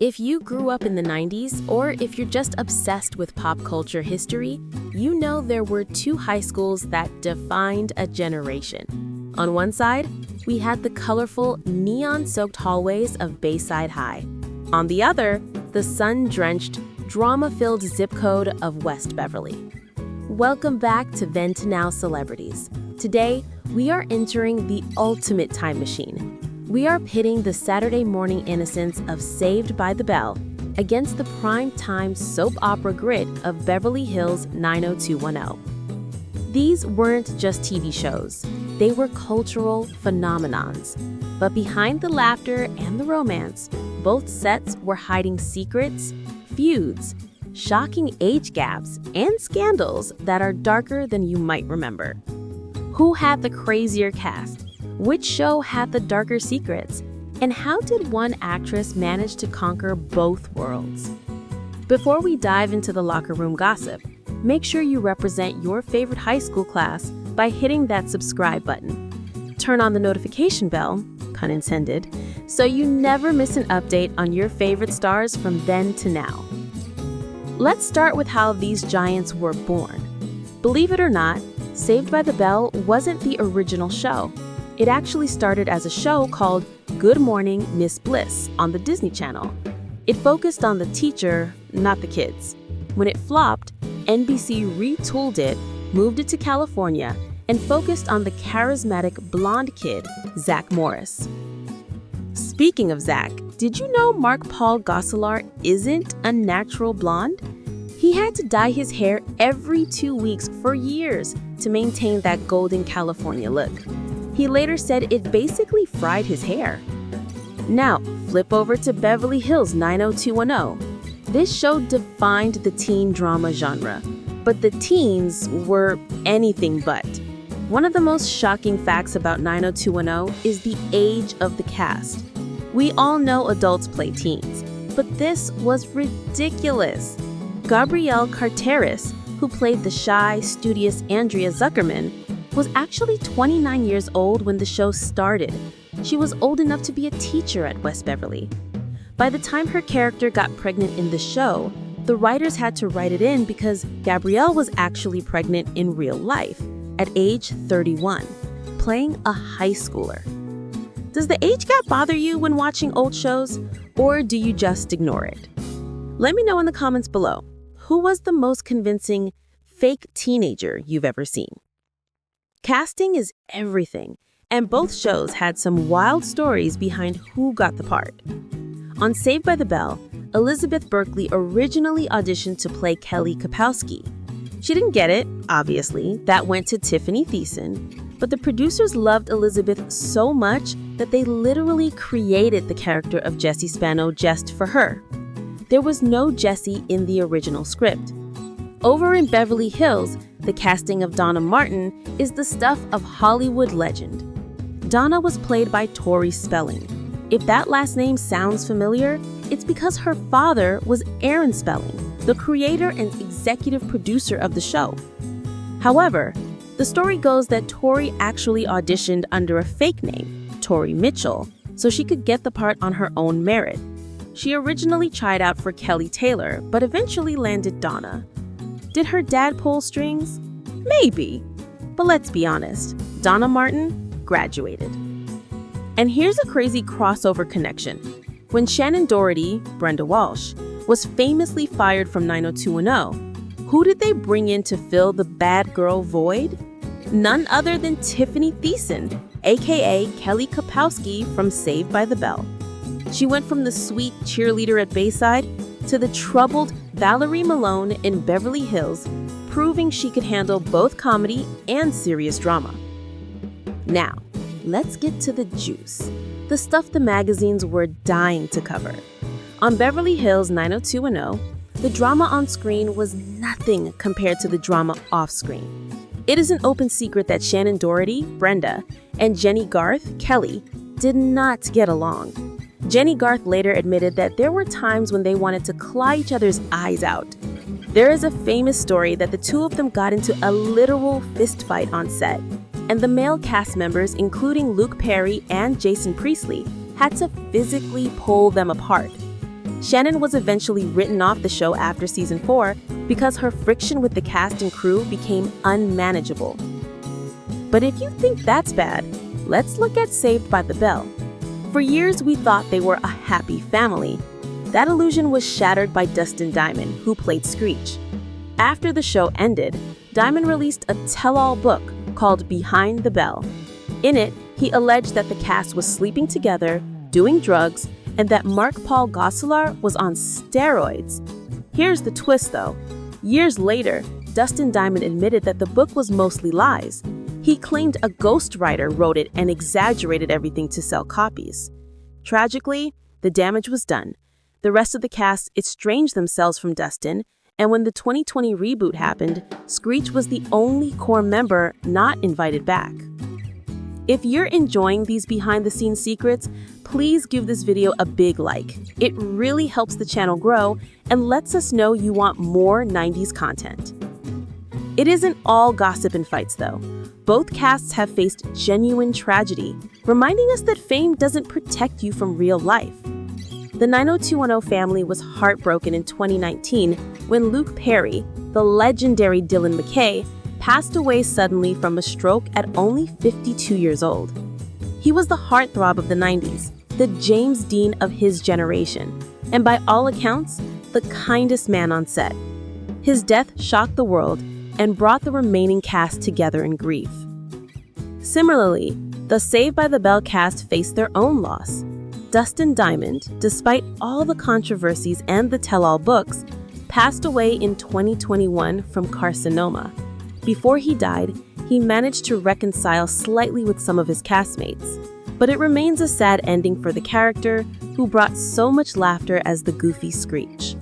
If you grew up in the 90s, or if you're just obsessed with pop culture history, you know there were two high schools that defined a generation. On one side, we had the colorful, neon-soaked hallways of Bayside High. On the other, the sun-drenched, drama-filled zip code of West Beverly. Welcome back to Then2Now Celebrities. Today, we are entering the ultimate time machine. We are pitting the Saturday morning innocence of Saved by the Bell against the prime-time soap opera grit of Beverly Hills 90210. These weren't just TV shows. They were cultural phenomenons. But behind the laughter and the romance, both sets were hiding secrets, feuds, shocking age gaps, and scandals that are darker than you might remember. Who had the crazier cast? Which show had the darker secrets? And how did one actress manage to conquer both worlds? Before we dive into the locker room gossip, make sure you represent your favorite high school class by hitting that subscribe button. Turn on the notification bell, pun intended, so you never miss an update on your favorite stars from then to now. Let's start with how these giants were born. Believe it or not, Saved by the Bell wasn't the original show. It actually started as a show called Good Morning, Miss Bliss on the Disney Channel. It focused on the teacher, not the kids. When it flopped, NBC retooled it, moved it to California, and focused on the charismatic blonde kid, Zack Morris. Speaking of Zack, did you know Mark-Paul Gosselaar isn't a natural blonde? He had to dye his hair every 2 weeks for years to maintain that golden California look. He later said it basically fried his hair. Now, flip over to Beverly Hills 90210. This show defined the teen drama genre, but the teens were anything but. One of the most shocking facts about 90210 is the age of the cast. We all know adults play teens, but this was ridiculous. Gabrielle Carteris, who played the shy, studious Andrea Zuckerman, was actually 29 years old when the show started. She was old enough to be a teacher at West Beverly. By the time her character got pregnant in the show, the writers had to write it in because Gabrielle was actually pregnant in real life at age 31, playing a high schooler. Does the age gap bother you when watching old shows, or do you just ignore it? Let me know in the comments below. Who was the most convincing fake teenager you've ever seen? Casting is everything, and both shows had some wild stories behind who got the part. On Saved by the Bell, Elizabeth Berkley originally auditioned to play Kelly Kapowski. She didn't get it, obviously. That went to Tiffany Thiessen, but the producers loved Elizabeth so much that they literally created the character of Jessie Spano just for her. There was no Jessie in the original script. Over in Beverly Hills, the casting of Donna Martin is the stuff of Hollywood legend. Donna was played by Tori Spelling. If that last name sounds familiar, it's because her father was Aaron Spelling, the creator and executive producer of the show. However, the story goes that Tori actually auditioned under a fake name, Tori Mitchell, so she could get the part on her own merit. She originally tried out for Kelly Taylor, but eventually landed Donna. Did her dad pull strings? Maybe. But let's be honest, Donna Martin graduated. And here's a crazy crossover connection. When Shannen Doherty, Brenda Walsh, was famously fired from 90210, who did they bring in to fill the bad girl void? None other than Tiffany Thiessen, aka Kelly Kapowski from Saved by the Bell. She went from the sweet cheerleader at Bayside to the troubled Valerie Malone in Beverly Hills, proving she could handle both comedy and serious drama. Now, let's get to the juice, the stuff the magazines were dying to cover. On Beverly Hills 90210, the drama on screen was nothing compared to the drama off screen. It is an open secret that Shannen Doherty, Brenda, and Jennie Garth, Kelly, did not get along. Jennie Garth later admitted that there were times when they wanted to claw each other's eyes out. There is a famous story that the two of them got into a literal fistfight on set, and the male cast members, including Luke Perry and Jason Priestley, had to physically pull them apart. Shannen was eventually written off the show after season 4 because her friction with the cast and crew became unmanageable. But if you think that's bad, let's look at Saved by the Bell. For years, we thought they were a happy family. That illusion was shattered by Dustin Diamond, who played Screech. After the show ended, Diamond released a tell-all book called Behind the Bell. In it, he alleged that the cast was sleeping together, doing drugs, and that Mark-Paul Gosselaar was on steroids. Here's the twist, though. Years later, Dustin Diamond admitted that the book was mostly lies. He claimed a ghostwriter wrote it and exaggerated everything to sell copies. Tragically, the damage was done. The rest of the cast estranged themselves from Dustin, and when the 2020 reboot happened, Screech was the only core member not invited back. If you're enjoying these behind-the-scenes secrets, please give this video a big like. It really helps the channel grow and lets us know you want more 90s content. It isn't all gossip and fights, though. Both casts have faced genuine tragedy, reminding us that fame doesn't protect you from real life. The 90210 family was heartbroken in 2019 when Luke Perry, the legendary Dylan McKay, passed away suddenly from a stroke at only 52 years old. He was the heartthrob of the 90s, the James Dean of his generation, and by all accounts, the kindest man on set. His death shocked the world and brought the remaining cast together in grief. Similarly, the Saved by the Bell cast faced their own loss. Dustin Diamond, despite all the controversies and the tell-all books, passed away in 2021 from carcinoma. Before he died, he managed to reconcile slightly with some of his castmates, but it remains a sad ending for the character who brought so much laughter as the goofy Screech.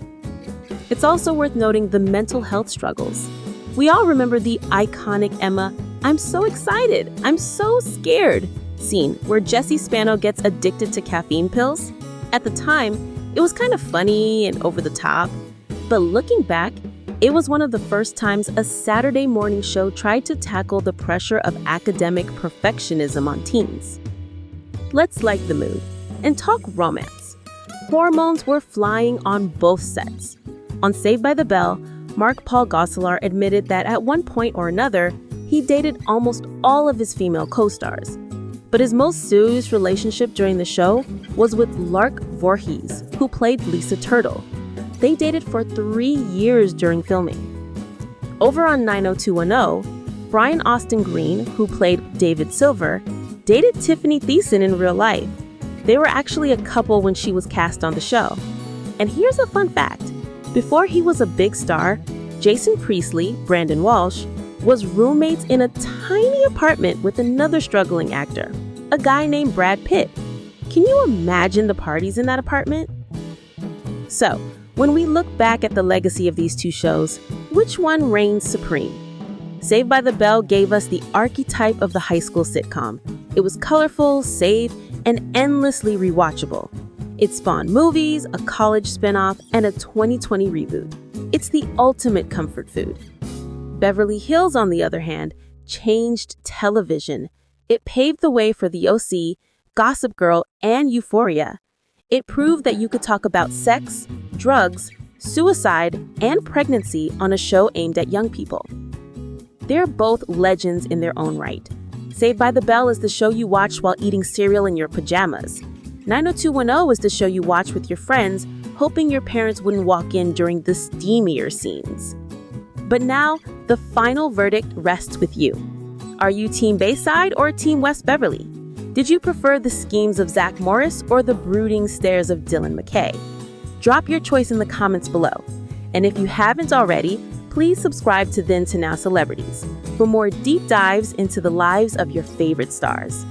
It's also worth noting the mental health struggles. We all remember the iconic Emma, "I'm so excited, I'm so scared" scene where Jesse Spano gets addicted to caffeine pills. At the time, it was kind of funny and over the top, but looking back, it was one of the first times a Saturday morning show tried to tackle the pressure of academic perfectionism on teens. Let's lighten the mood and talk romance. Hormones were flying on both sets. On Saved by the Bell, Mark-Paul Gosselaar admitted that at one point or another, he dated almost all of his female co-stars. But his most serious relationship during the show was with Lark Voorhees, who played Lisa Turtle. They dated for 3 years during filming. Over on 90210, Brian Austin Green, who played David Silver, dated Tiffany Thiessen in real life. They were actually a couple when she was cast on the show. And here's a fun fact. Before he was a big star, Jason Priestley, Brandon Walsh, was roommates in a tiny apartment with another struggling actor, a guy named Brad Pitt. Can you imagine the parties in that apartment? So, when we look back at the legacy of these two shows, which one reigns supreme? Saved by the Bell gave us the archetype of the high school sitcom. It was colorful, safe, and endlessly rewatchable. It spawned movies, a college spinoff, and a 2020 reboot. It's the ultimate comfort food. Beverly Hills, on the other hand, changed television. It paved the way for The OC, Gossip Girl, and Euphoria. It proved that you could talk about sex, drugs, suicide, and pregnancy on a show aimed at young people. They're both legends in their own right. Saved by the Bell is the show you watch while eating cereal in your pajamas. 90210 is the show you watch with your friends, hoping your parents wouldn't walk in during the steamier scenes. But now, the final verdict rests with you. Are you Team Bayside or Team West Beverly? Did you prefer the schemes of Zack Morris or the brooding stares of Dylan McKay? Drop your choice in the comments below. And if you haven't already, please subscribe to Then2Now Celebrities for more deep dives into the lives of your favorite stars.